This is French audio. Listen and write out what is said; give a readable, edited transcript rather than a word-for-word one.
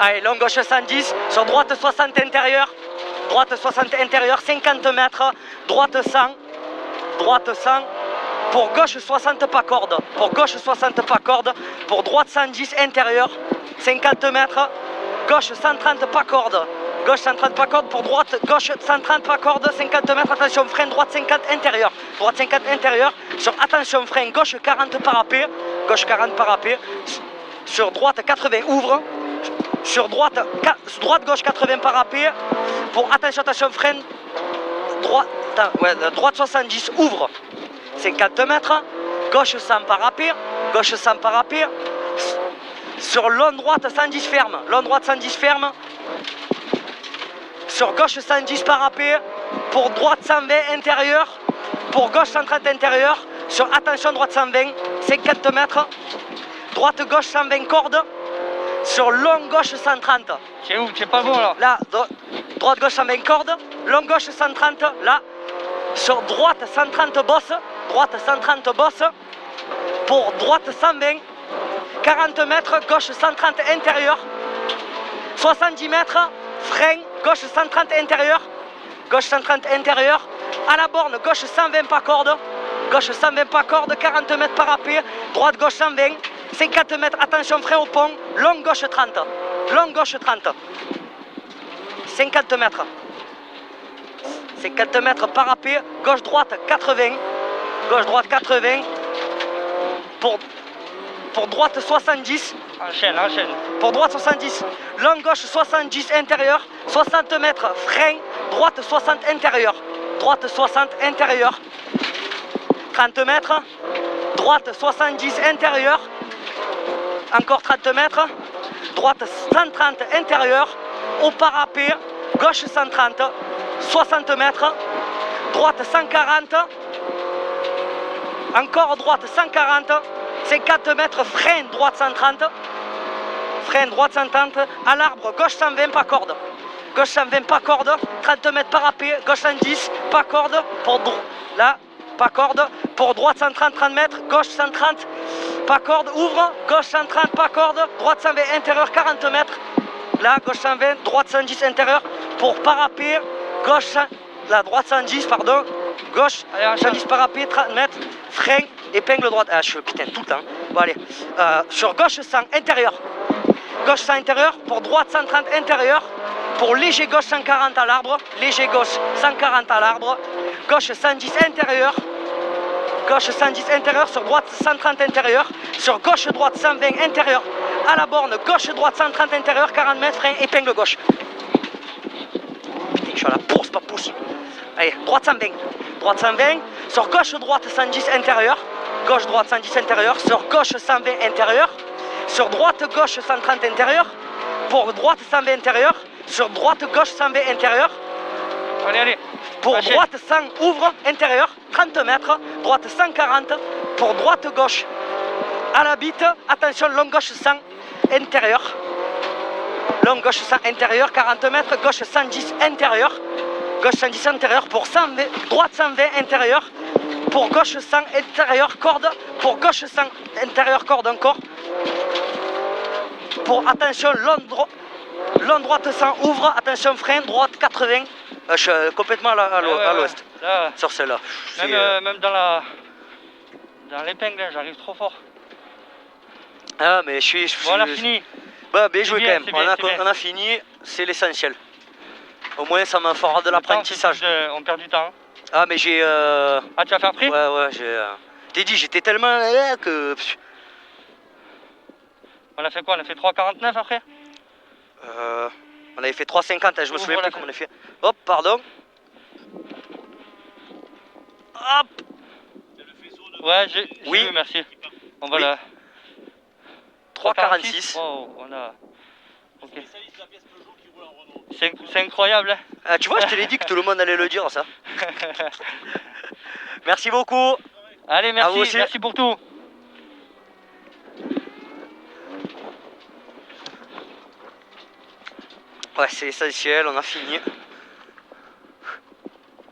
Allez, long gauche 110, sur droite 60 intérieur. Droite 60 intérieur, 50 mètres. Droite 100. Droite 100. Pour gauche 60 pas corde. Pour gauche 60 pas corde. Pour droite 110 intérieur. 50 mètres. Gauche 130 pas corde. Gauche 130 pas corde. Pour droite, gauche 130 pas corde. 50 mètres. Attention, frein droite 50 intérieur. Droite 50 intérieur. Sur attention, frein gauche 40 parapet. Gauche 40 parapet. Sur droite 80 ouvre. Sur droite gauche 80 parapet. Pour attention, frein droite 70 ouvre. 50 mètres. Gauche 100 parapet. Gauche 100 parapet. Sur long droite 110 ferme. Long droite 110 ferme. Sur gauche 110 parapet. Pour droite 120 intérieur. Pour gauche 130 intérieur. Sur attention droite 120. 50 mètres. Droite gauche 120 cordes. Sur long gauche 130. C'est où? C'est pas bon là. Là, droite gauche 120 cordes. Long gauche 130. Là. Sur droite 130 bosse. Droite 130 bosse. Pour droite 120. 40 mètres. Gauche 130 intérieur. 70 mètres. Frein. Gauche 130 intérieur. Gauche 130 intérieur. À la borne. Gauche 120 pas corde. Gauche 120 pas corde. 40 mètres parapet. Droite gauche 120. 50 mètres. Attention frein au pont. Long gauche 30. Long gauche 30. 50 mètres. 50 mètres parapet. Gauche droite 80. Gauche droite 80. Pour droite 70. Enchaîne. Pour droite 70. Long gauche 70 intérieur. 60 mètres frein. Droite 60 intérieur. Droite 60 intérieur. 30 mètres. Droite 70 intérieur. Encore 30 mètres. Droite 130 intérieur. Au parapet. Gauche 130. 60 mètres. Droite 140. Encore droite 140. 50 mètres. Frein droite 130. Frein droite 130. À l'arbre. Gauche 120 pas corde. Gauche 120 pas corde. 30 mètres parapet. Gauche 110 pas corde. Là. Pas corde. Pour droite 130 30 mètres. Gauche 130 pas corde. Ouvre. Gauche 130 pas corde. Droite 120 intérieur 40 mètres. Là. Gauche 120. Droite 110 intérieur. Pour parapet. Gauche. La droite 110 pardon. Gauche 110 parapet 30 mètres. Frein. Épingle droite. Ah, je suis putain tout le temps. Bon allez. Sur gauche 100 intérieur. Gauche 100 intérieur. Pour droite 130 intérieur. Pour léger gauche 140 à l'arbre. Léger gauche 140 à l'arbre. Gauche 110 intérieur. Gauche 110 intérieur. Sur droite 130 intérieur. Sur gauche droite 120 intérieur. À la borne. Gauche droite 130 intérieur. 40 mètres. Frein. Épingle gauche. Putain, je suis à la bourse, pas possible. Allez, droite 120. Droite 120. Sur gauche droite 110 intérieur. Gauche droite 110 intérieur. Sur gauche 120 intérieur. Sur droite gauche 130 intérieur. Pour droite 120 intérieur. Sur droite gauche 120 intérieur. Allez. Pour droite 100 ouvre intérieur. 30 mètres. Droite 140. Pour droite gauche. À la bite. Attention, long gauche 100 intérieur. Long gauche 100 intérieur. 40 mètres. Gauche 110 intérieur. Gauche 110 intérieur. Pour 120. Droite 120 intérieur. Pour gauche 100 intérieur corde. Pour gauche 100 intérieur corde encore. Pour attention long droite 100 ouvre. Attention frein droite 80. Je suis complètement à l'ouest. Sur celle-là. Même dans l'épingle, j'arrive trop fort. Ah mais je suis. Bon, on a fini. Bah bien joué bien, quand même. bien. On a fini. C'est l'essentiel. Au moins ça me fera de l'apprentissage. On perd du temps. Ah mais j'ai. Ah tu as fait un prix? Ouais j'ai. T'ai dit j'étais tellement que. On a fait quoi? On a fait 3,49 après? On avait fait 3,50, je me souviens plus comment on a fait. Hop, pardon. Hop. Ouais, j'ai vu, merci. On va là. 3,46. Oh, on a. Ok. C'est incroyable. Hein. Ah, tu vois, je te l'ai dit que tout le monde allait le dire, ça. Merci beaucoup. Allez, merci pour tout. Ouais, c'est essentiel, on a fini.